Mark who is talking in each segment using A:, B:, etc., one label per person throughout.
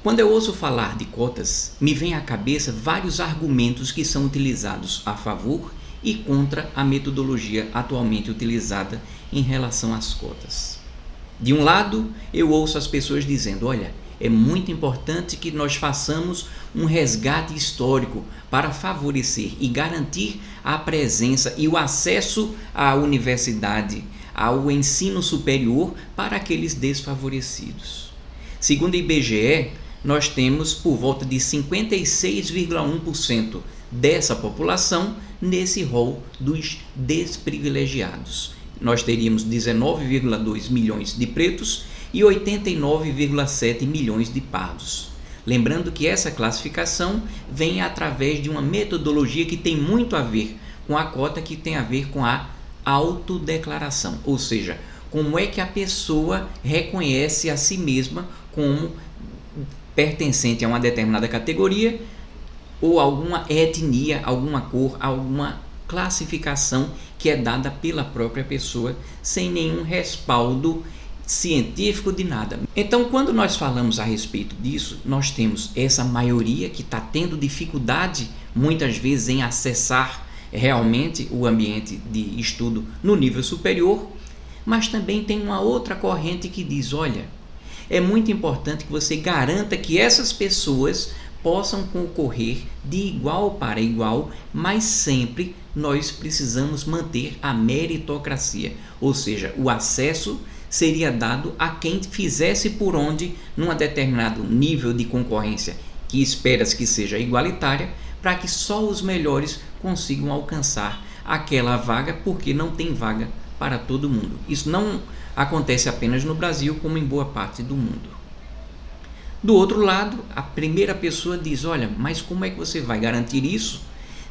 A: Quando eu ouço falar de cotas, me vem à cabeça vários argumentos que são utilizados a favor e contra a metodologia atualmente utilizada em relação às cotas. De um lado, eu ouço as pessoas dizendo: olha, é muito importante que nós façamos um resgate histórico para favorecer e garantir a presença e o acesso à universidade, ao ensino superior para aqueles desfavorecidos. Segundo o IBGE, nós temos por volta de 56,1% dessa população nesse rol dos desprivilegiados. Nós teríamos 19,2 milhões de pretos e 89,7 milhões de pardos. Lembrando que essa classificação vem através de uma metodologia que tem muito a ver com a cota, que tem a ver com a autodeclaração, ou seja, como é que a pessoa reconhece a si mesma como pertencente a uma determinada categoria ou alguma etnia, alguma cor, alguma classificação que é dada pela própria pessoa sem nenhum respaldo científico de nada. Então, quando nós falamos a respeito disso, nós temos essa maioria que está tendo dificuldade muitas vezes em acessar realmente o ambiente de estudo no nível superior, mas também tem uma outra corrente que diz: olha, é muito importante que você garanta que essas pessoas possam concorrer de igual para igual, mas sempre nós precisamos manter a meritocracia, ou seja, o acesso seria dado a quem fizesse por onde num determinado nível de concorrência que espera-se que seja igualitária, para que só os melhores consigam alcançar aquela vaga, porque não tem vaga para todo mundo. Isso não acontece apenas no Brasil, como em boa parte do mundo. Do outro lado, a primeira pessoa diz: olha, mas como é que você vai garantir isso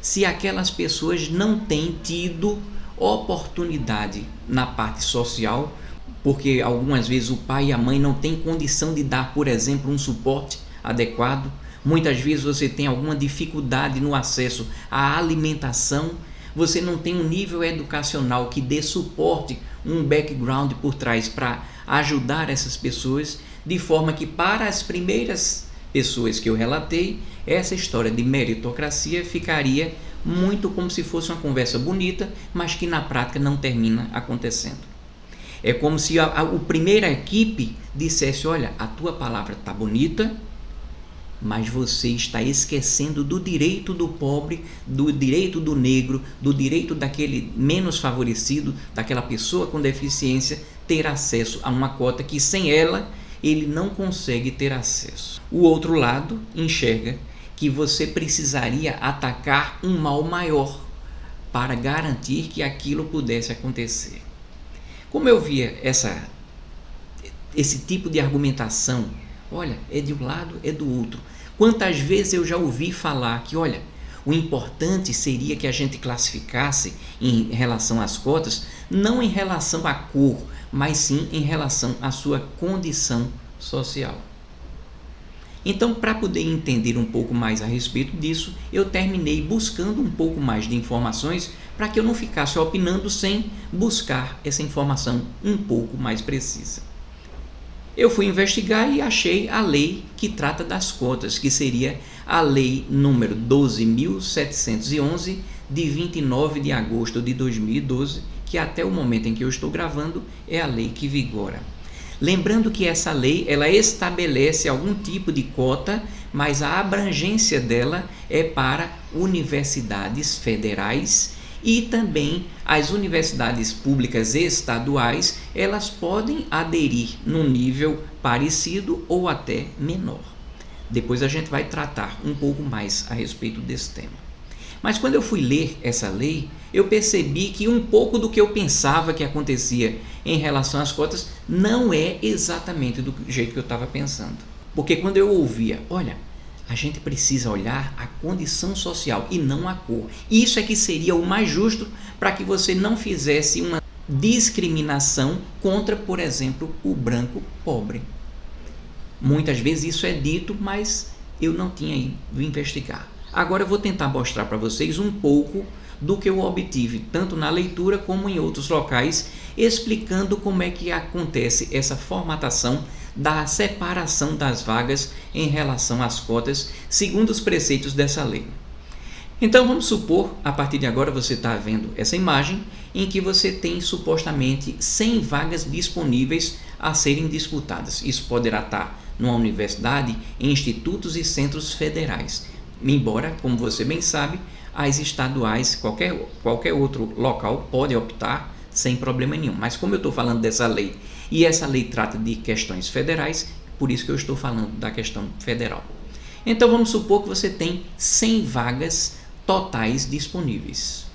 A: se aquelas pessoas não têm tido oportunidade na parte social, porque algumas vezes o pai e a mãe não têm condição de dar, por exemplo, um suporte adequado. Muitas vezes você tem alguma dificuldade no acesso à alimentação, você não tem um nível educacional que dê suporte, um background por trás para ajudar essas pessoas, de forma que para as primeiras pessoas que eu relatei, essa história de meritocracia ficaria muito como se fosse uma conversa bonita, mas que na prática não termina acontecendo. É como se a primeira equipe dissesse: olha, a tua palavra está bonita, mas você está esquecendo do direito do pobre, do direito do negro, do direito daquele menos favorecido, daquela pessoa com deficiência, ter acesso a uma cota que sem ela ele não consegue ter acesso. O outro lado enxerga que você precisaria atacar um mal maior para garantir que aquilo pudesse acontecer. Como eu via esse tipo de argumentação, olha, é de um lado, é do outro. Quantas vezes eu já ouvi falar que, olha, o importante seria que a gente classificasse em relação às cotas, não em relação à cor, mas sim em relação à sua condição social. Então, para poder entender um pouco mais a respeito disso, eu terminei buscando um pouco mais de informações para que eu não ficasse opinando sem buscar essa informação um pouco mais precisa. Eu fui investigar e achei a lei que trata das cotas, que seria a lei número 12.711, de 29 de agosto de 2012, que até o momento em que eu estou gravando é a lei que vigora. Lembrando que essa lei ela estabelece algum tipo de cota, mas a abrangência dela é para universidades federais e também as universidades públicas estaduais, elas podem aderir num nível parecido ou até menor. Depois a gente vai tratar um pouco mais a respeito desse tema. Mas quando eu fui ler essa lei, eu percebi que um pouco do que eu pensava que acontecia em relação às cotas não é exatamente do jeito que eu estava pensando. Porque quando eu ouvia, olha, a gente precisa olhar a condição social e não a cor. Isso é que seria o mais justo para que você não fizesse uma discriminação contra, por exemplo, o branco pobre. Muitas vezes isso é dito, mas eu não tinha ido investigar. Agora eu vou tentar mostrar para vocês um pouco do que eu obtive, tanto na leitura como em outros locais, explicando como é que acontece essa formatação da separação das vagas em relação às cotas, segundo os preceitos dessa lei. Então vamos supor, a partir de agora você está vendo essa imagem, em que você tem supostamente 100 vagas disponíveis a serem disputadas. Isso poderá estar numa universidade, em institutos e centros federais. Embora, como você bem sabe, as estaduais, qualquer outro local pode optar sem problema nenhum. Mas como eu estou falando dessa lei, e essa lei trata de questões federais, por isso que eu estou falando da questão federal. Então vamos supor que você tem 100 vagas totais disponíveis.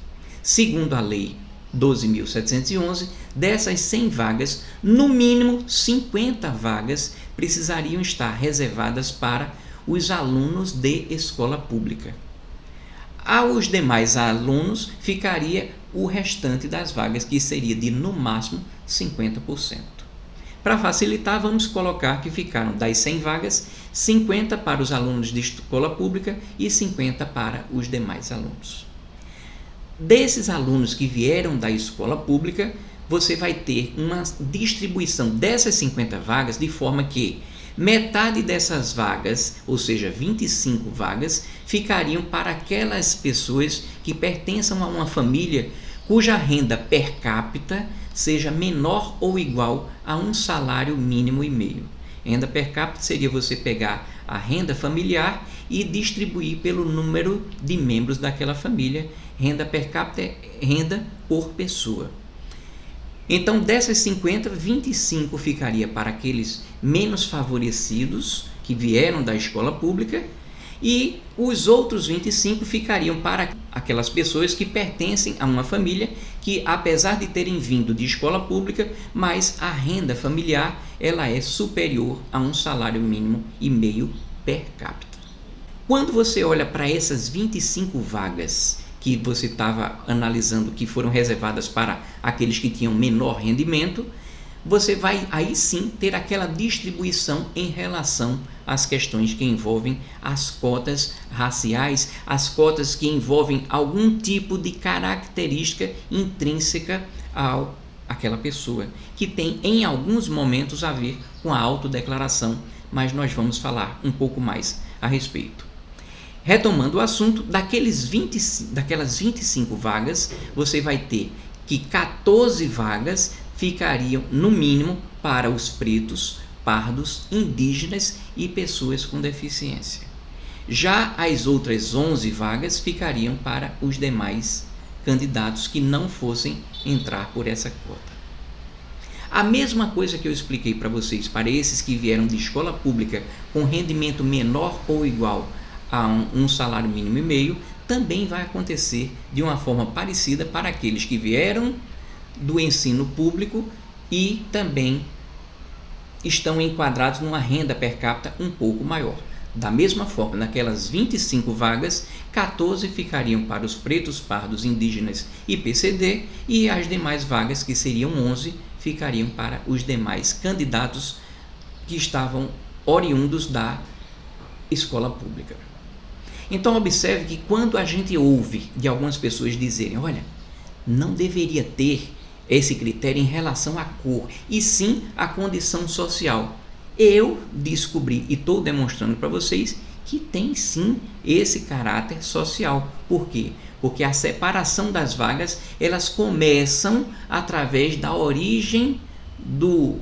A: Segundo a lei 12.711, dessas 100 vagas, no mínimo 50 vagas precisariam estar reservadas para os alunos de escola pública. Aos demais alunos ficaria o restante das vagas, que seria de no máximo 50%. Para facilitar, vamos colocar que ficaram das 100 vagas, 50 para os alunos de escola pública e 50 para os demais alunos. Desses alunos que vieram da escola pública, você vai ter uma distribuição dessas 50 vagas de forma que metade dessas vagas, ou seja, 25 vagas, ficariam para aquelas pessoas que pertençam a uma família cuja renda per capita seja menor ou igual a um salário mínimo e meio. Renda per capita seria você pegar a renda familiar e distribuir pelo número de membros daquela família. Renda per capita é renda por pessoa. Então, dessas 50, 25 ficaria para aqueles menos favorecidos que vieram da escola pública e os outros 25 ficariam para aquelas pessoas que pertencem a uma família que, apesar de terem vindo de escola pública, mas a renda familiar ela é superior a um salário mínimo e meio per capita. Quando você olha para essas 25 vagas que você estava analisando que foram reservadas para aqueles que tinham menor rendimento, você vai aí sim ter aquela distribuição em relação às questões que envolvem as cotas raciais, as cotas que envolvem algum tipo de característica intrínseca àquela pessoa, que tem em alguns momentos a ver com a autodeclaração, mas nós vamos falar um pouco mais a respeito. Retomando o assunto, daquelas 25 vagas, você vai ter que 14 vagas ficariam, no mínimo, para os pretos, pardos, indígenas e pessoas com deficiência. Já as outras 11 vagas ficariam para os demais candidatos que não fossem entrar por essa cota. A mesma coisa que eu expliquei para vocês, para esses que vieram de escola pública com rendimento menor ou igual a um salário mínimo e meio, também vai acontecer de uma forma parecida para aqueles que vieram do ensino público e também estão enquadrados numa renda per capita um pouco maior. Da mesma forma, naquelas 25 vagas, 14 ficariam para os pretos, pardos, indígenas e PCD, e as demais vagas, que seriam 11, ficariam para os demais candidatos que estavam oriundos da escola pública. Então observe que quando a gente ouve de algumas pessoas dizerem, olha, não deveria ter esse critério em relação à cor, e sim à condição social. Eu descobri e estou demonstrando para vocês que tem sim esse caráter social. Por quê? Porque a separação das vagas, elas começam através da origem do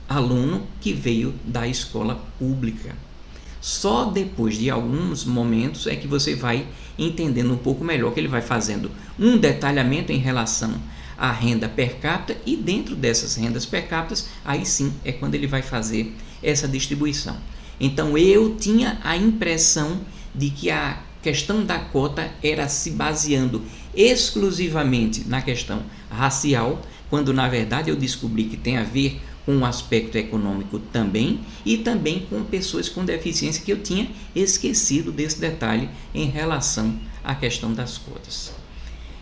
A: aluno que veio da escola pública. Só depois de alguns momentos é que você vai entendendo um pouco melhor, que ele vai fazendo um detalhamento em relação à renda per capita, e dentro dessas rendas per capita, aí sim é quando ele vai fazer essa distribuição. Então eu tinha a impressão de que a questão da cota era se baseando exclusivamente na questão racial, quando na verdade eu descobri que tem a ver com o aspecto econômico também, e também com pessoas com deficiência, que eu tinha esquecido desse detalhe em relação à questão das cotas.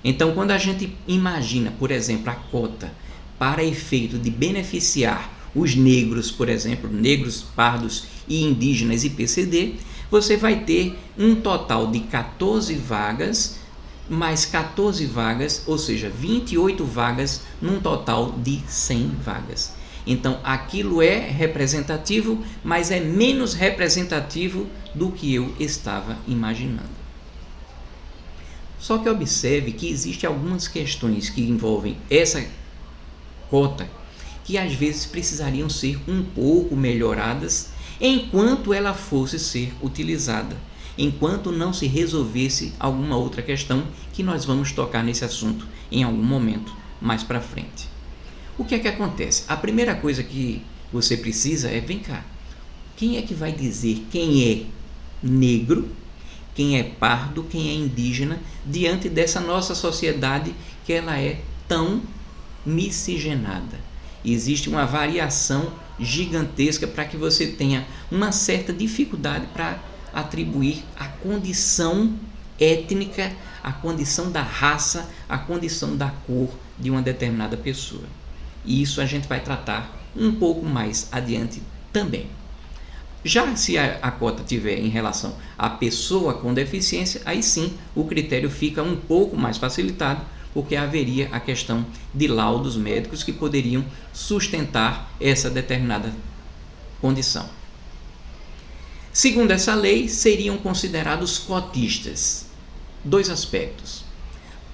A: Então, quando a gente imagina, por exemplo, a cota para efeito de beneficiar os negros, por exemplo, negros, pardos e indígenas e PCD, você vai ter um total de 14 vagas, mais 14 vagas, ou seja, 28 vagas num total de 100 vagas. Então aquilo é representativo, mas é menos representativo do que eu estava imaginando. Só que observe que existem algumas questões que envolvem essa cota que às vezes precisariam ser um pouco melhoradas enquanto ela fosse ser utilizada, enquanto não se resolvesse alguma outra questão que nós vamos tocar nesse assunto em algum momento mais para frente. O que é que acontece? A primeira coisa que você precisa é, vem cá, quem é que vai dizer quem é negro, quem é pardo, quem é indígena, diante dessa nossa sociedade que ela é tão miscigenada? Existe uma variação gigantesca para que você tenha uma certa dificuldade para atribuir a condição étnica, a condição da raça, a condição da cor de uma determinada pessoa. E isso a gente vai tratar um pouco mais adiante também. Já se a cota tiver em relação à pessoa com deficiência, aí sim o critério fica um pouco mais facilitado, porque haveria a questão de laudos médicos que poderiam sustentar essa determinada condição. Segundo essa lei, seriam considerados cotistas. Dois aspectos.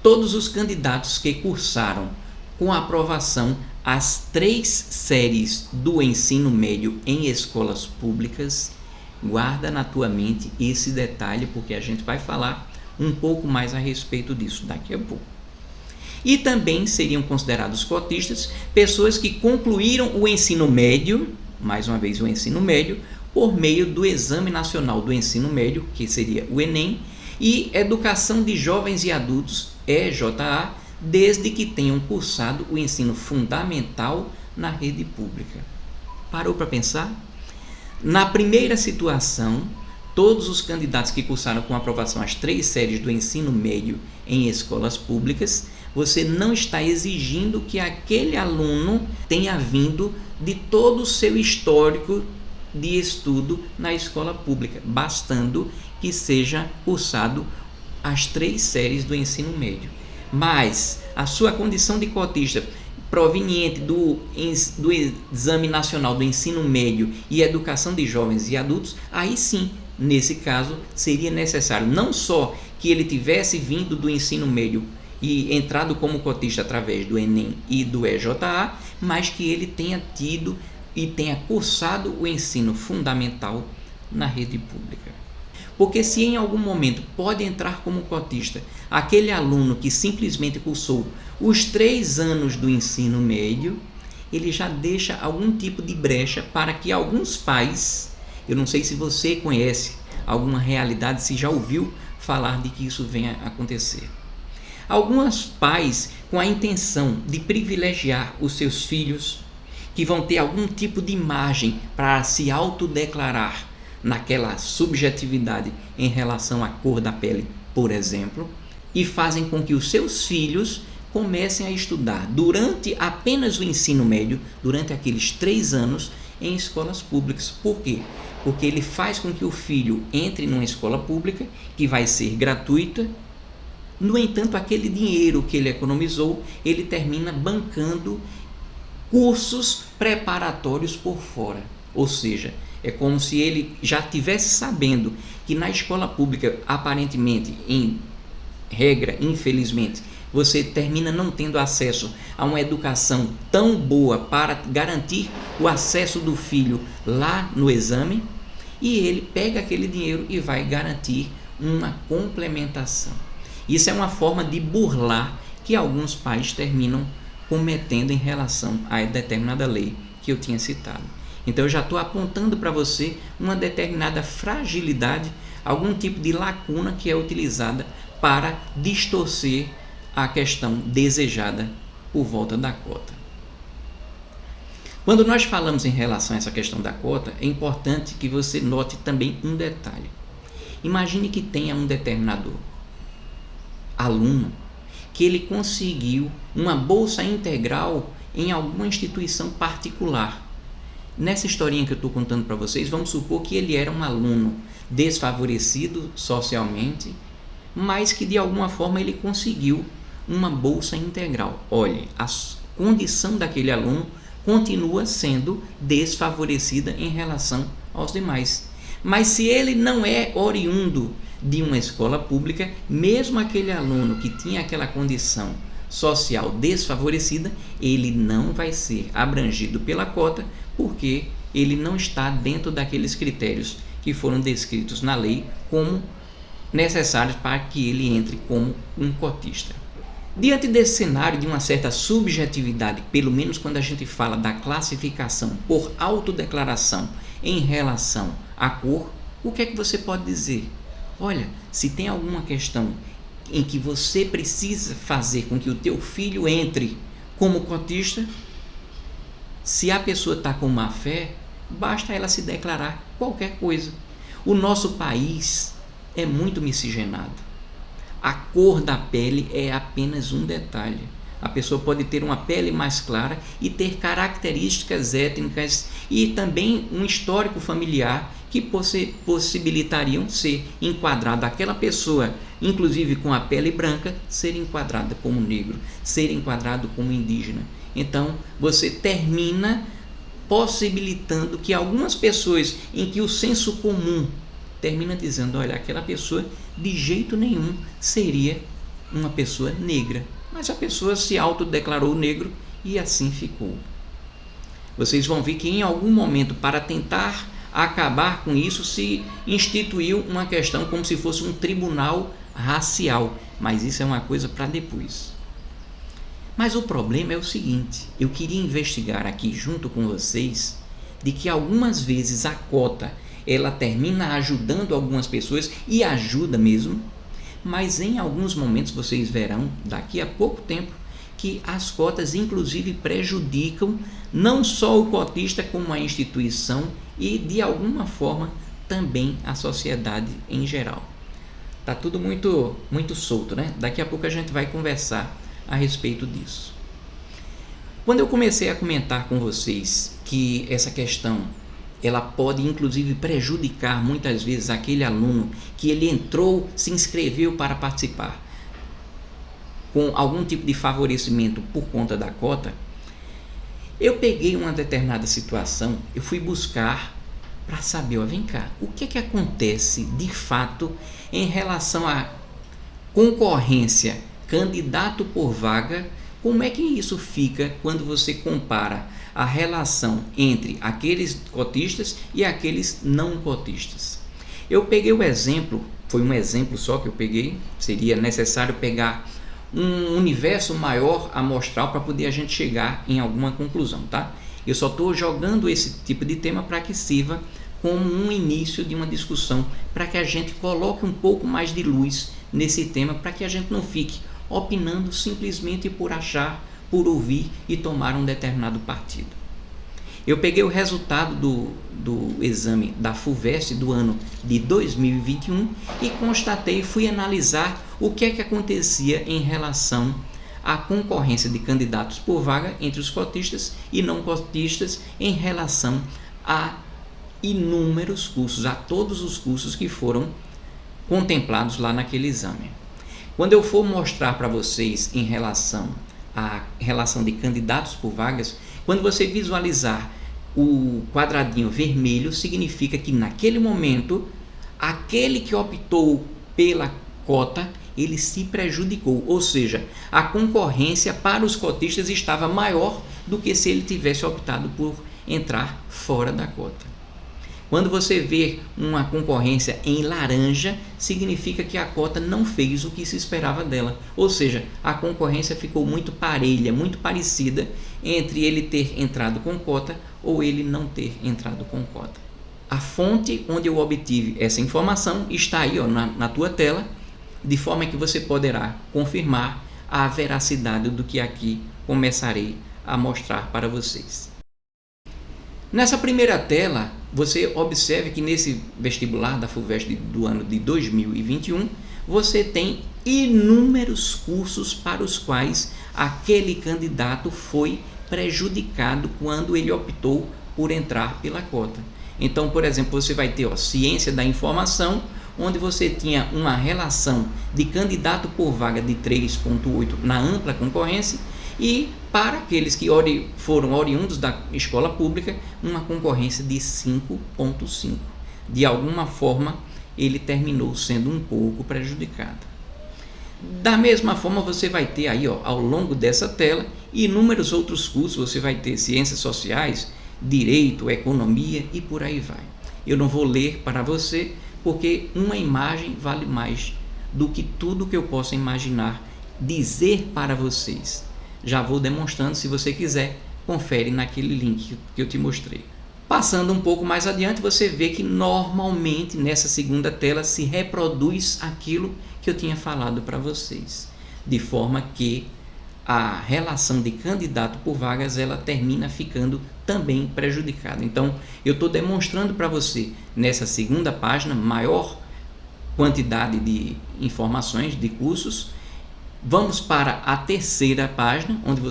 A: Todos os candidatos que cursaram com aprovação as 3 séries do ensino médio em escolas públicas, guarda na tua mente esse detalhe, porque a gente vai falar um pouco mais a respeito disso daqui a pouco. E também seriam considerados cotistas pessoas que concluíram o ensino médio, mais uma vez o ensino médio, por meio do Exame Nacional do Ensino Médio, que seria o Enem, e Educação de Jovens e Adultos, EJA, desde que tenham cursado o ensino fundamental na rede pública. Parou para pensar? Na primeira situação, todos os candidatos que cursaram com aprovação as 3 séries do ensino médio em escolas públicas, você não está exigindo que aquele aluno tenha vindo de todo o seu histórico de estudo na escola pública, bastando que seja cursado as 3 séries do ensino médio. Mas a sua condição de cotista proveniente do Exame Nacional do Ensino Médio e Educação de Jovens e Adultos, aí sim, nesse caso, seria necessário não só que ele tivesse vindo do ensino médio e entrado como cotista através do Enem e do EJA, mas que ele tenha tido e tenha cursado o ensino fundamental na rede pública. Porque se em algum momento pode entrar como cotista aquele aluno que simplesmente cursou os 3 anos do ensino médio, ele já deixa algum tipo de brecha para que alguns pais, eu não sei se você conhece alguma realidade, se já ouviu falar de que isso venha a acontecer. Alguns pais, com a intenção de privilegiar os seus filhos, que vão ter algum tipo de imagem para se autodeclarar naquela subjetividade em relação à cor da pele, por exemplo, e fazem com que os seus filhos comecem a estudar durante apenas o ensino médio, durante aqueles 3 anos, em escolas públicas. Por quê? Porque ele faz com que o filho entre numa escola pública, que vai ser gratuita. No entanto, aquele dinheiro que ele economizou, ele termina bancando cursos preparatórios por fora. Ou seja, é como se ele já tivesse sabendo que na escola pública, aparentemente, em regra, infelizmente, você termina não tendo acesso a uma educação tão boa para garantir o acesso do filho lá no exame, e ele pega aquele dinheiro e vai garantir uma complementação. Isso é uma forma de burlar que alguns pais terminam cometendo em relação a determinada lei que eu tinha citado. Então eu já estou apontando para você uma determinada fragilidade, algum tipo de lacuna que é utilizada para distorcer a questão desejada por volta da cota. Quando nós falamos em relação a essa questão da cota, é importante que você note também um detalhe. Imagine que tenha um determinado aluno que ele conseguiu uma bolsa integral em alguma instituição particular. Nessa historinha que eu estou contando para vocês, vamos supor que ele era um aluno desfavorecido socialmente, mas que de alguma forma ele conseguiu uma bolsa integral. Olhe, a condição daquele aluno continua sendo desfavorecida em relação aos demais. Mas se ele não é oriundo de uma escola pública, mesmo aquele aluno que tinha aquela condição social desfavorecida, ele não vai ser abrangido pela cota, porque ele não está dentro daqueles critérios que foram descritos na lei como necessários para que ele entre como um cotista. Diante desse cenário de uma certa subjetividade, pelo menos quando a gente fala da classificação por autodeclaração em relação à cor, o que é que você pode dizer? Olha, se tem alguma questão em que você precisa fazer com que o teu filho entre como cotista, se a pessoa está com má fé, basta ela se declarar qualquer coisa. O nosso país é muito miscigenado. A cor da pele é apenas um detalhe. A pessoa pode ter uma pele mais clara e ter características étnicas e também um histórico familiar que possibilitariam ser enquadrada aquela pessoa, inclusive com a pele branca, ser enquadrada como negro, ser enquadrado como indígena. Então, você termina possibilitando que algumas pessoas em que o senso comum termina dizendo, olha, aquela pessoa de jeito nenhum seria uma pessoa negra, mas a pessoa se autodeclarou negro e assim ficou. Vocês vão ver que em algum momento, para tentar acabar com isso, se instituiu uma questão como se fosse um tribunal racial, mas isso é uma coisa para depois. Mas o problema é o seguinte, eu queria investigar aqui junto com vocês de que algumas vezes a cota ela termina ajudando algumas pessoas e ajuda mesmo, mas em alguns momentos vocês verão daqui a pouco tempo que as cotas inclusive prejudicam não só o cotista como a instituição e de alguma forma também a sociedade em geral. Tá tudo muito solto, né? Daqui a pouco a gente vai conversar a respeito disso. Quando eu comecei a comentar com vocês que essa questão ela pode inclusive prejudicar muitas vezes aquele aluno que ele entrou, se inscreveu para participar com algum tipo de favorecimento por conta da cota, eu peguei uma determinada situação, eu fui buscar para saber, vem cá, o que é que acontece de fato em relação à concorrência, candidato por vaga, como é que isso fica quando você compara a relação entre aqueles cotistas e aqueles não cotistas. Eu peguei o exemplo, foi um exemplo só que eu peguei, seria necessário pegar um universo maior amostral para poder a gente chegar em alguma conclusão, tá? Eu só estou jogando esse tipo de tema para que sirva como um início de uma discussão, para que a gente coloque um pouco mais de luz nesse tema, para que a gente não fique opinando simplesmente por achar, por ouvir e tomar um determinado partido. Eu peguei o resultado do exame da FUVEST do ano de 2021 e constatei, fui analisar o que é que acontecia em relação à concorrência de candidatos por vaga entre os cotistas e não cotistas em relação a inúmeros cursos, a todos os cursos que foram contemplados lá naquele exame. Quando eu for mostrar para vocês em relação à relação de candidatos por vagas, quando você visualizar o quadradinho vermelho, significa que naquele momento, aquele que optou pela cota, ele se prejudicou, ou seja, a concorrência para os cotistas estava maior do que se ele tivesse optado por entrar fora da cota. Quando você vê uma concorrência em laranja, significa que a cota não fez o que se esperava dela. Ou seja, a concorrência ficou muito parelha, muito parecida entre ele ter entrado com cota ou ele não ter entrado com cota. A fonte onde eu obtive essa informação está aí na tua tela, de forma que você poderá confirmar a veracidade do que aqui começarei a mostrar para vocês. Nessa primeira tela, você observe que nesse vestibular da FUVEST do ano de 2021, você tem inúmeros cursos para os quais aquele candidato foi prejudicado quando ele optou por entrar pela cota. Então, por exemplo, você vai ter ciência da informação, onde você tinha uma relação de candidato por vaga de 3,8 na ampla concorrência, E para aqueles que foram oriundos da escola pública, uma concorrência de 5,5. De alguma forma, ele terminou sendo um pouco prejudicado. Da mesma forma, você vai ter aí, ao longo dessa tela, inúmeros outros cursos. Você vai ter ciências sociais, direito, economia e por aí vai. Eu não vou ler para você, porque uma imagem vale mais do que tudo que eu possa imaginar dizer para vocês. Já vou demonstrando, se você quiser, confere naquele link que eu te mostrei. Passando um pouco mais adiante, você vê que normalmente nessa segunda tela se reproduz aquilo que eu tinha falado para vocês, de forma que a relação de candidato por vagas ela termina ficando também prejudicada. Então, eu estou demonstrando para você nessa segunda página maior quantidade de informações de cursos. Vamos para a terceira página, onde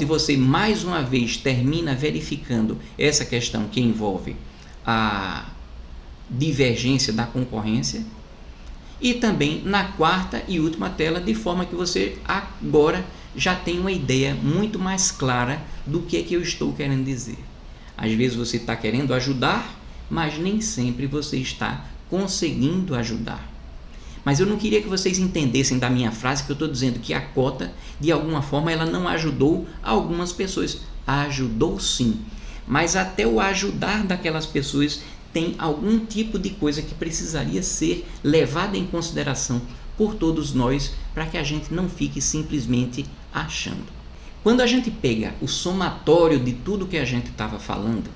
A: você mais uma vez termina verificando essa questão que envolve a divergência da concorrência, e também na quarta e última tela, de forma que você agora já tem uma ideia muito mais clara do que é que eu estou querendo dizer. Às vezes você está querendo ajudar, mas nem sempre você está conseguindo ajudar. Mas eu não queria que vocês entendessem da minha frase que eu estou dizendo que a cota, de alguma forma, ela não ajudou algumas pessoas. Ajudou sim, mas até o ajudar daquelas pessoas tem algum tipo de coisa que precisaria ser levada em consideração por todos nós, para que a gente não fique simplesmente achando. Quando a gente pega o somatório de tudo que a gente estava falando,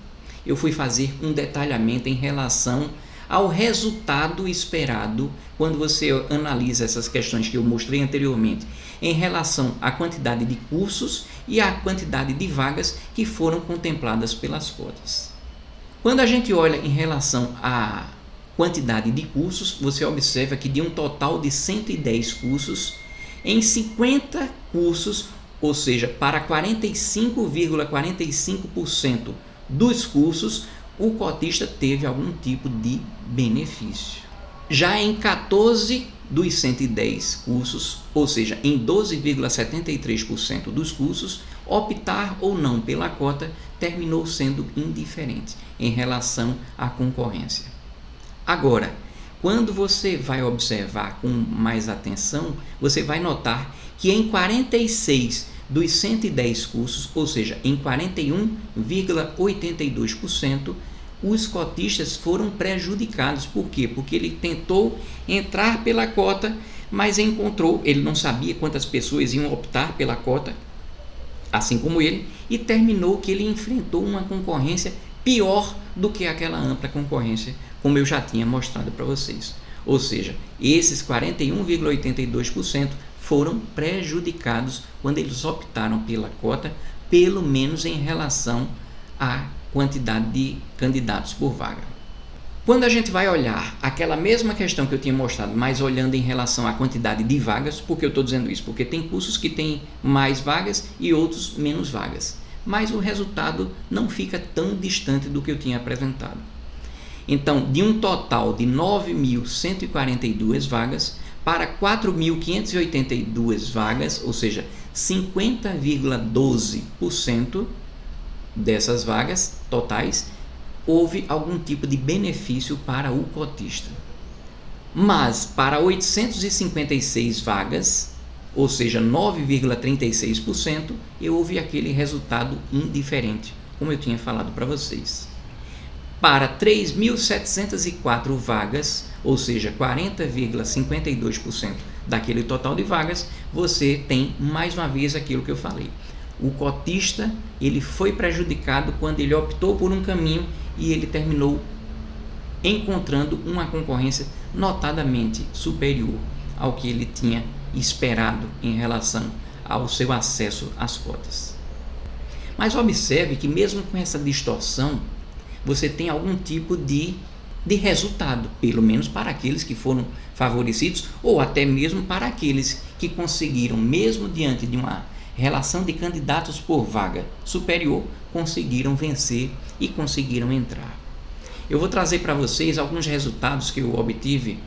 A: eu fui fazer um detalhamento em relação ao resultado esperado quando você analisa essas questões que eu mostrei anteriormente, em relação à quantidade de cursos e à quantidade de vagas que foram contempladas pelas cotas. Quando a gente olha em relação à quantidade de cursos, você observa que de um total de 110 cursos, em 50 cursos, ou seja, para 45,45% dos cursos, o cotista teve algum tipo de benefício. Já em 14 dos 110 cursos, ou seja, em 12,73% dos cursos, optar ou não pela cota terminou sendo indiferente em relação à concorrência. Agora, quando você vai observar com mais atenção, você vai notar que em 46 dos 110 cursos, ou seja, em 41,82%, os cotistas foram prejudicados. Por quê? Porque ele tentou entrar pela cota, mas ele não sabia quantas pessoas iam optar pela cota, assim como ele, e terminou que ele enfrentou uma concorrência pior do que aquela ampla concorrência, como eu já tinha mostrado para vocês. Ou seja, esses 41,82% foram prejudicados quando eles optaram pela cota, pelo menos em relação à quantidade de candidatos por vaga. Quando a gente vai olhar aquela mesma questão que eu tinha mostrado, mas olhando em relação à quantidade de vagas, por que eu estou dizendo isso? Porque tem cursos que têm mais vagas e outros menos vagas, mas o resultado não fica tão distante do que eu tinha apresentado. Então, de um total de 9.142 vagas para 4.582 vagas, ou seja, 50,12% dessas vagas totais, houve algum tipo de benefício para o cotista. Mas para 856 vagas, ou seja, 9,36%, houve aquele resultado indiferente, como eu tinha falado para vocês. Para 3.704 vagas, ou seja, 40,52% daquele total de vagas, você tem mais uma vez aquilo que eu falei. O cotista ele foi prejudicado quando ele optou por um caminho e ele terminou encontrando uma concorrência notadamente superior ao que ele tinha esperado em relação ao seu acesso às cotas. Mas observe que mesmo com essa distorção, você tem algum tipo de resultado, pelo menos para aqueles que foram favorecidos, ou até mesmo para aqueles que conseguiram, mesmo diante de uma relação de candidatos por vaga superior, conseguiram vencer e conseguiram entrar. Eu vou trazer para vocês alguns resultados que eu obtive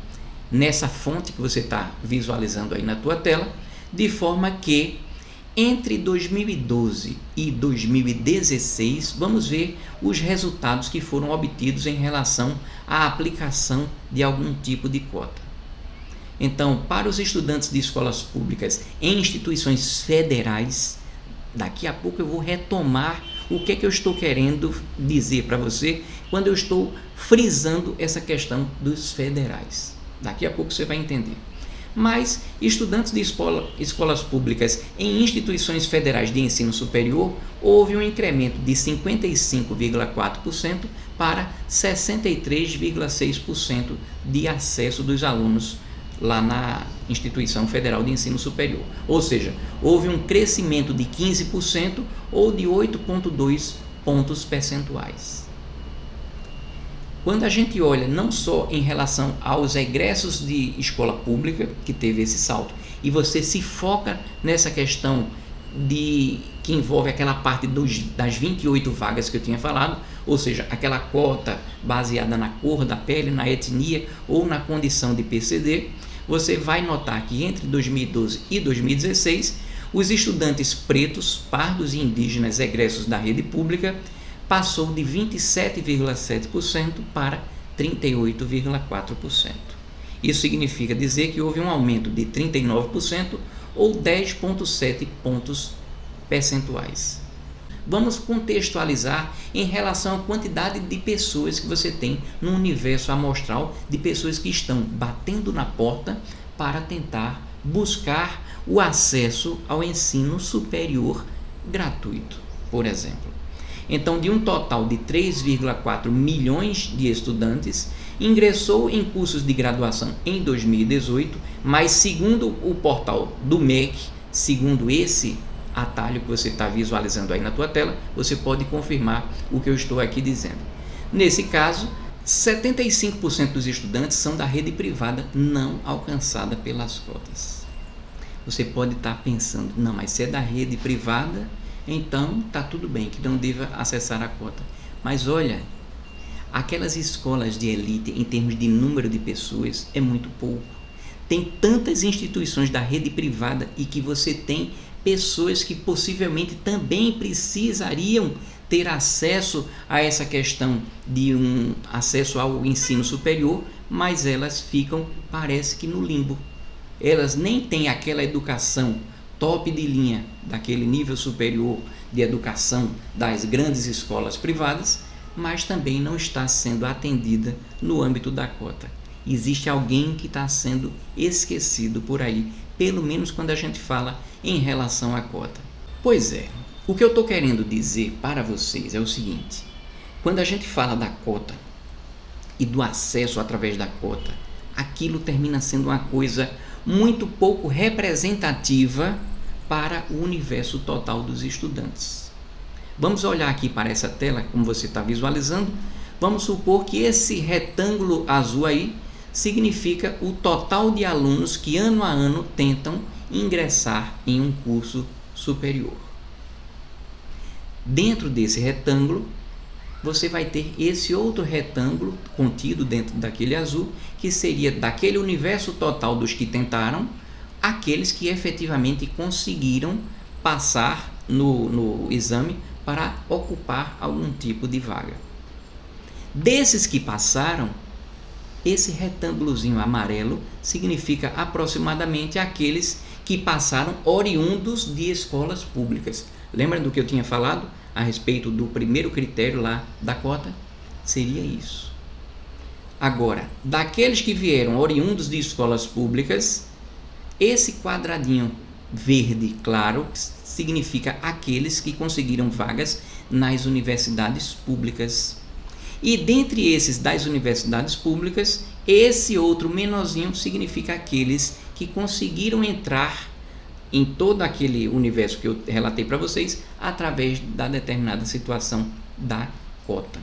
A: nessa fonte que você está visualizando aí na tua tela, de forma que entre 2012 e 2016, vamos ver os resultados que foram obtidos em relação à aplicação de algum tipo de cota. Então, para os estudantes de escolas públicas em instituições federais, daqui a pouco eu vou retomar o que é que eu estou querendo dizer para você quando eu estou frisando essa questão dos federais. Daqui a pouco você vai entender. Mas estudantes de escolas públicas em instituições federais de ensino superior, houve um incremento de 55,4% para 63,6% de acesso dos alunos lá na instituição federal de ensino superior. Ou seja, houve um crescimento de 15% ou de 8,2 pontos percentuais. Quando a gente olha não só em relação aos egressos de escola pública, que teve esse salto, e você se foca nessa questão que envolve aquela parte das 28 vagas que eu tinha falado, ou seja, aquela cota baseada na cor da pele, na etnia ou na condição de PCD, você vai notar que entre 2012 e 2016, os estudantes pretos, pardos e indígenas egressos da rede pública passou de 27,7% para 38,4%. Isso significa dizer que houve um aumento de 39% ou 10,7 pontos percentuais. Vamos contextualizar em relação à quantidade de pessoas que você tem no universo amostral, de pessoas que estão batendo na porta para tentar buscar o acesso ao ensino superior gratuito, por exemplo. Então, de um total de 3,4 milhões de estudantes, ingressou em cursos de graduação em 2018, mas segundo o portal do MEC, segundo esse atalho que você está visualizando aí na tua tela, você pode confirmar o que eu estou aqui dizendo. Nesse caso, 75% dos estudantes são da rede privada não alcançada pelas cotas. Você pode estar pensando, não, mas se é da rede privada, então está tudo bem, que não deva acessar a cota. Mas olha, aquelas escolas de elite em termos de número de pessoas é muito pouco. Tem tantas instituições da rede privada e que você tem pessoas que possivelmente também precisariam ter acesso a essa questão de um acesso ao ensino superior, mas elas ficam, parece que no limbo. Elas nem têm aquela educação top de linha daquele nível superior de educação das grandes escolas privadas, mas também não está sendo atendida no âmbito da cota. Existe alguém que está sendo esquecido por aí, pelo menos quando a gente fala em relação à cota. Pois é, o que eu estou querendo dizer para vocês é o seguinte: quando a gente fala da cota e do acesso através da cota, aquilo termina sendo uma coisa muito pouco representativa para o universo total dos estudantes. Vamos olhar aqui para essa tela, como você está visualizando. Vamos supor que esse retângulo azul aí significa o total de alunos que ano a ano tentam ingressar em um curso superior. Dentro desse retângulo, você vai ter esse outro retângulo contido dentro daquele azul, que seria daquele universo total dos que tentaram, aqueles que efetivamente conseguiram passar no exame para ocupar algum tipo de vaga. Desses que passaram, esse retângulozinho amarelo significa aproximadamente aqueles que passaram oriundos de escolas públicas. Lembra do que eu tinha falado a respeito do primeiro critério lá da cota? Seria isso. Agora, daqueles que vieram oriundos de escolas públicas, esse quadradinho verde claro significa aqueles que conseguiram vagas nas universidades públicas. E dentre esses das universidades públicas, esse outro menorzinho significa aqueles que conseguiram entrar em todo aquele universo que eu relatei para vocês através da determinada situação da cota.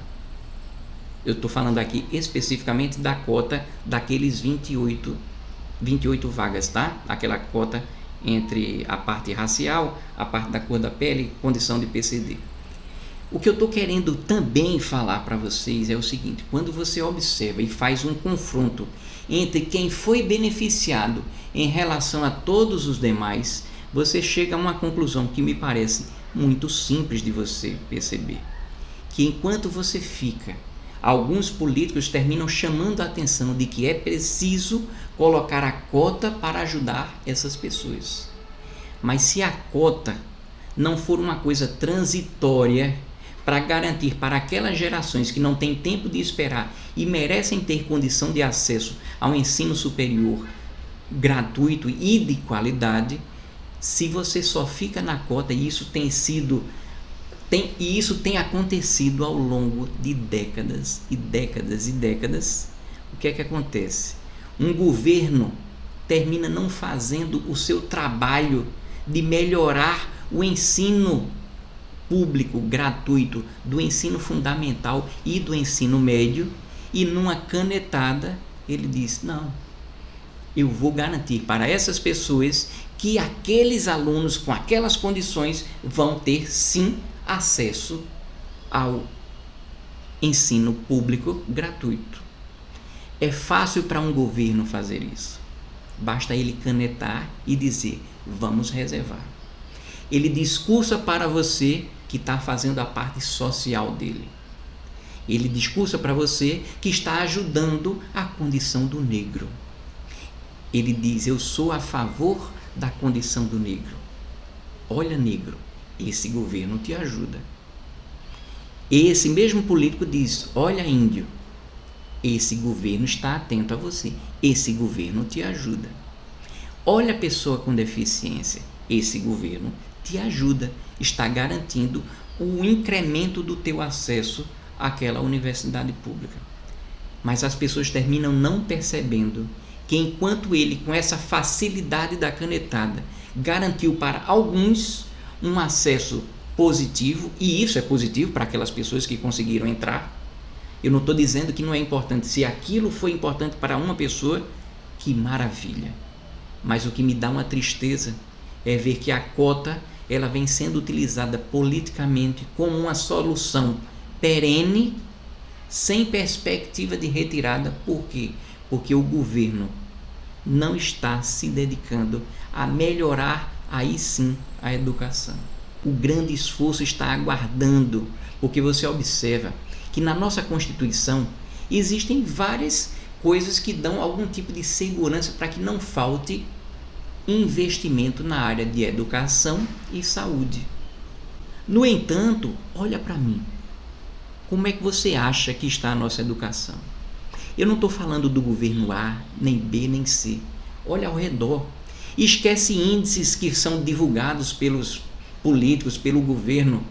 A: Eu estou falando aqui especificamente da cota daqueles 28 vagas, tá? Aquela cota entre a parte racial, a parte da cor da pele, condição de PCD. O que eu estou querendo também falar para vocês é o seguinte: quando você observa e faz um confronto entre quem foi beneficiado em relação a todos os demais, você chega a uma conclusão que me parece muito simples de você perceber. Que enquanto você fica, alguns políticos terminam chamando a atenção de que é preciso colocar a cota para ajudar essas pessoas. Mas se a cota não for uma coisa transitória para garantir para aquelas gerações que não têm tempo de esperar e merecem ter condição de acesso ao ensino superior gratuito e de qualidade, se você só fica na cota, e isso tem acontecido ao longo de décadas e décadas e décadas, o que é que acontece? Um governo termina não fazendo o seu trabalho de melhorar o ensino público gratuito, do ensino fundamental e do ensino médio, e numa canetada ele diz: não, eu vou garantir para essas pessoas que aqueles alunos com aquelas condições vão ter sim acesso ao ensino público gratuito. É fácil para um governo fazer isso. Basta ele canetar e dizer: vamos reservar. Ele discursa para você que está fazendo a parte social dele. Ele discursa para você que está ajudando a condição do negro. Ele diz: eu sou a favor da condição do negro. Olha, negro, esse governo te ajuda. Esse mesmo político diz: olha, índio, esse governo está atento a você. Esse governo te ajuda. Olha, a pessoa com deficiência, esse governo te ajuda, está garantindo o incremento do teu acesso àquela universidade pública. Mas as pessoas terminam não percebendo que enquanto ele, com essa facilidade da canetada, garantiu para alguns um acesso positivo, e isso é positivo para aquelas pessoas que conseguiram entrar. Eu não estou dizendo que não é importante. Se aquilo foi importante para uma pessoa, que maravilha. Mas o que me dá uma tristeza é ver que a cota ela vem sendo utilizada politicamente como uma solução perene, sem perspectiva de retirada. Por quê? Porque o governo não está se dedicando a melhorar aí sim a educação. O grande esforço está aguardando, porque você observa que na nossa Constituição existem várias coisas que dão algum tipo de segurança para que não falte investimento na área de educação e saúde. No entanto, olha para mim, como é que você acha que está a nossa educação? Eu não estou falando do governo A, nem B, nem C. Olha ao redor. Esquece índices que são divulgados pelos políticos, pelo governo.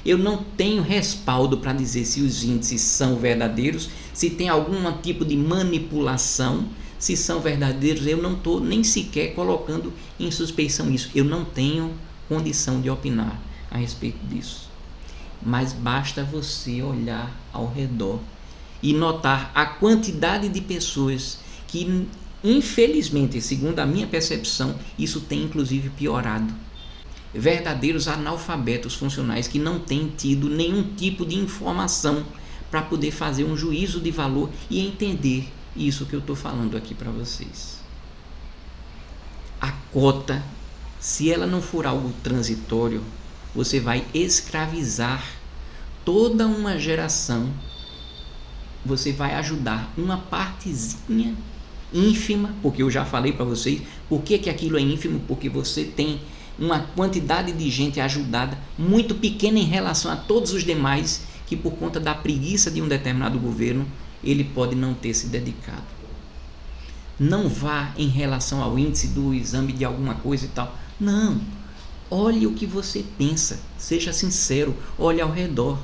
A: Eu não tenho respaldo para dizer se os índices são verdadeiros, se tem algum tipo de manipulação. Se são verdadeiros, eu não estou nem sequer colocando em suspeição isso. Eu não tenho condição de opinar a respeito disso. Mas basta você olhar ao redor e notar a quantidade de pessoas que, infelizmente, segundo a minha percepção, isso tem inclusive piorado. Verdadeiros analfabetos funcionais que não têm tido nenhum tipo de informação para poder fazer um juízo de valor e entender isso que eu estou falando aqui para vocês. A cota, se ela não for algo transitório, você vai escravizar toda uma geração. Você vai ajudar uma partezinha ínfima, porque eu já falei para vocês por que aquilo é ínfimo, porque você tem uma quantidade de gente ajudada muito pequena em relação a todos os demais, que por conta da preguiça de um determinado governo, ele pode não ter se dedicado. Não vá em relação ao índice do exame de alguma coisa e tal. Não. Olhe o que você pensa. Seja sincero. Olhe ao redor.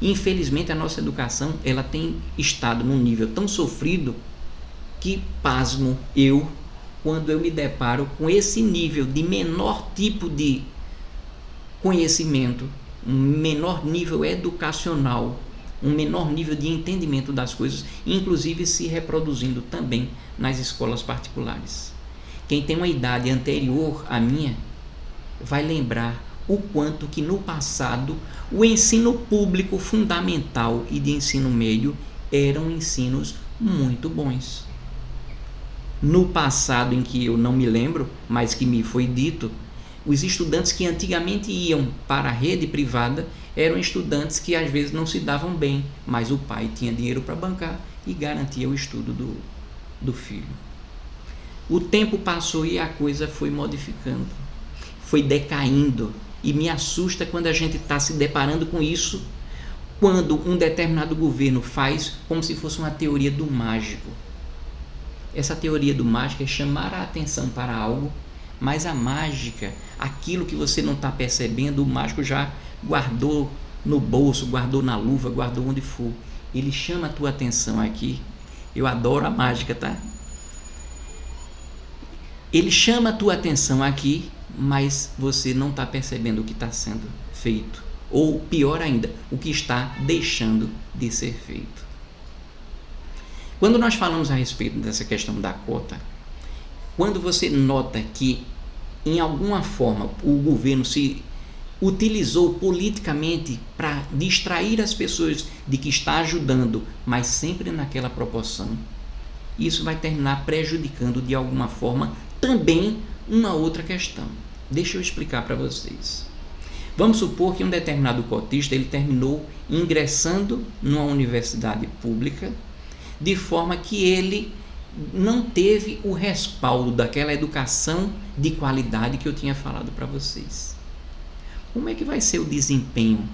A: Infelizmente, a nossa educação ela tem estado num nível tão sofrido que, pasmo eu, quando eu me deparo com esse nível de menor tipo de conhecimento, um menor nível educacional, um menor nível de entendimento das coisas, inclusive se reproduzindo também nas escolas particulares. Quem tem uma idade anterior à minha vai lembrar o quanto que no passado o ensino público fundamental e de ensino médio eram ensinos muito bons. No passado, em que eu não me lembro, mas que me foi dito, os estudantes que antigamente iam para a rede privada eram estudantes que às vezes não se davam bem, mas o pai tinha dinheiro para bancar e garantia o estudo do filho. O tempo passou e a coisa foi modificando, foi decaindo, e me assusta quando a gente está se deparando com isso, quando um determinado governo faz como se fosse uma teoria do mágico. Essa teoria do mágico é chamar a atenção para algo, mas a mágica, aquilo que você não está percebendo, o mágico já guardou no bolso, guardou na luva, guardou onde for. Ele chama a tua atenção aqui. Eu adoro a mágica, tá? Ele chama a tua atenção aqui, mas você não está percebendo o que está sendo feito. Ou, pior ainda, o que está deixando de ser feito. Quando nós falamos a respeito dessa questão da cota, quando você nota que, em alguma forma, o governo se utilizou politicamente para distrair as pessoas de que está ajudando, mas sempre naquela proporção, isso vai terminar prejudicando de alguma forma também uma outra questão. Deixa eu explicar para vocês. Vamos supor que um determinado cotista ele terminou ingressando numa universidade pública, de forma que ele não teve o respaldo daquela educação de qualidade que eu tinha falado para vocês. Como é que vai ser o desempenho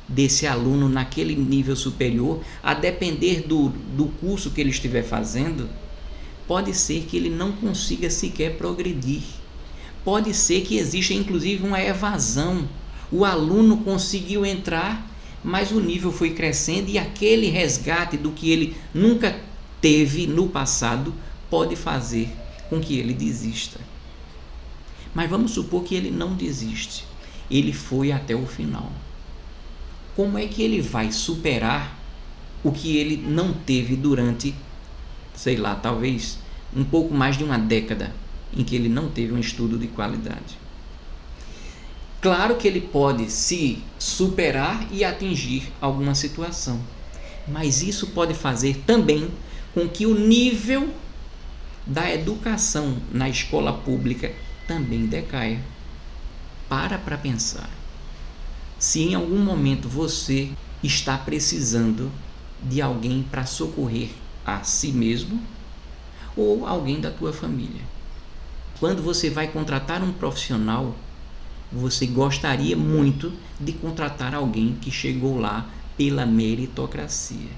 A: desse aluno naquele nível superior, a depender do curso que ele estiver fazendo? Pode ser que ele não consiga sequer progredir. Pode ser que exista inclusive uma evasão. O aluno conseguiu entrar, mas o nível foi crescendo e aquele resgate do que ele nunca teve no passado pode fazer com que ele desista. Mas vamos supor que ele não desiste. Ele foi até o final. Como é que ele vai superar o que ele não teve durante, sei lá, talvez um pouco mais de uma década em que ele não teve um estudo de qualidade? Claro que ele pode se superar e atingir alguma situação, mas isso pode fazer também com que o nível da educação na escola pública também decaia. Para pensar. Se em algum momento você está precisando de alguém para socorrer a si mesmo ou alguém da tua família, quando você vai contratar um profissional, você gostaria muito de contratar alguém que chegou lá pela meritocracia.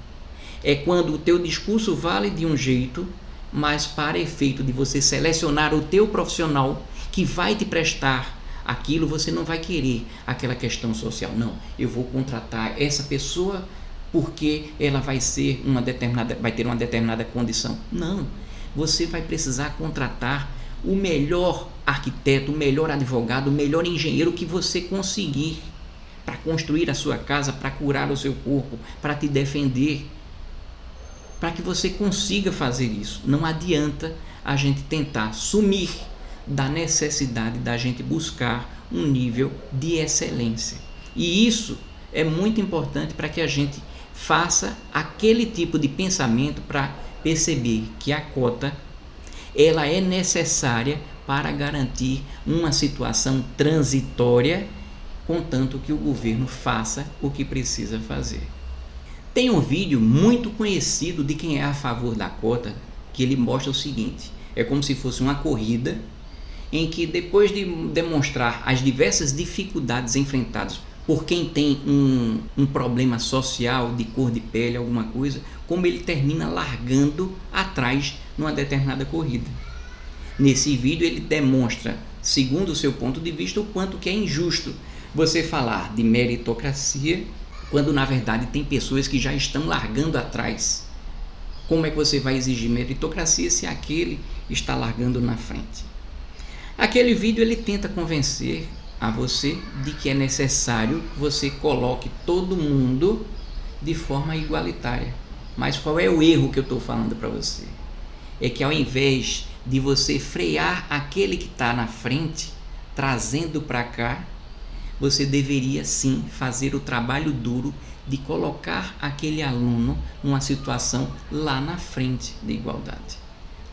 A: É quando o teu discurso vale de um jeito, mas para efeito de você selecionar o teu profissional que vai te prestar aquilo, você não vai querer aquela questão social. Não, eu vou contratar essa pessoa porque ela vai ter uma determinada condição. Não, você vai precisar contratar o melhor arquiteto, o melhor advogado, o melhor engenheiro que você conseguir para construir a sua casa, para curar o seu corpo, para te defender, para que você consiga fazer isso. Não adianta a gente tentar sumir da necessidade da gente buscar um nível de excelência. E isso é muito importante para que a gente faça aquele tipo de pensamento para perceber que a cota ela é necessária para garantir uma situação transitória, contanto que o governo faça o que precisa fazer. Tem um vídeo muito conhecido de quem é a favor da cota, que ele mostra o seguinte: é como se fosse uma corrida em que, depois de demonstrar as diversas dificuldades enfrentadas por quem tem um problema social, de cor de pele, alguma coisa, como ele termina largando atrás numa determinada corrida. Nesse vídeo ele demonstra, segundo o seu ponto de vista, o quanto que é injusto você falar de meritocracia quando na verdade tem pessoas que já estão largando atrás. Como é que você vai exigir meritocracia se aquele está largando na frente? Aquele vídeo ele tenta convencer a você de que é necessário que você coloque todo mundo de forma igualitária. Mas qual é o erro que eu estou falando para você? É que ao invés de você frear aquele que está na frente, trazendo para cá, você deveria sim fazer o trabalho duro de colocar aquele aluno numa situação lá na frente de igualdade.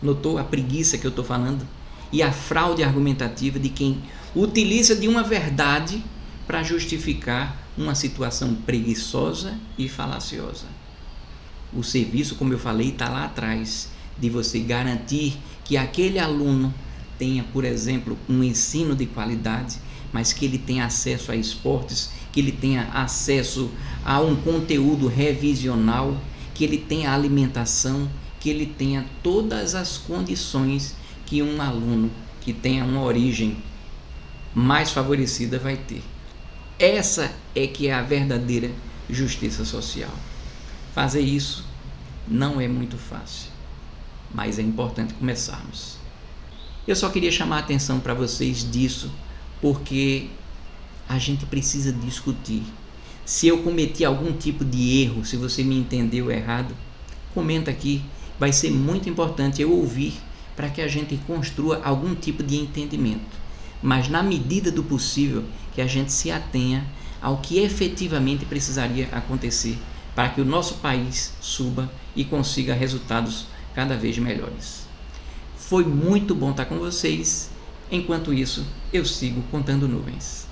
A: Notou a preguiça que eu estou falando? E a fraude argumentativa de quem utiliza de uma verdade para justificar uma situação preguiçosa e falaciosa. O serviço, como eu falei, está lá atrás, de você garantir que aquele aluno tenha, por exemplo, um ensino de qualidade, mas que ele tenha acesso a esportes, que ele tenha acesso a um conteúdo revisional, que ele tenha alimentação, que ele tenha todas as condições que um aluno que tenha uma origem mais favorecida vai ter. Essa é que é a verdadeira justiça social. Fazer isso não é muito fácil, mas é importante começarmos. Eu só queria chamar a atenção para vocês disso, porque a gente precisa discutir. Se eu cometi algum tipo de erro, se você me entendeu errado, comenta aqui. Vai ser muito importante eu ouvir para que a gente construa algum tipo de entendimento. Mas na medida do possível, que a gente se atenha ao que efetivamente precisaria acontecer para que o nosso país suba e consiga resultados cada vez melhores. Foi muito bom estar com vocês. Enquanto isso, eu sigo contando nuvens.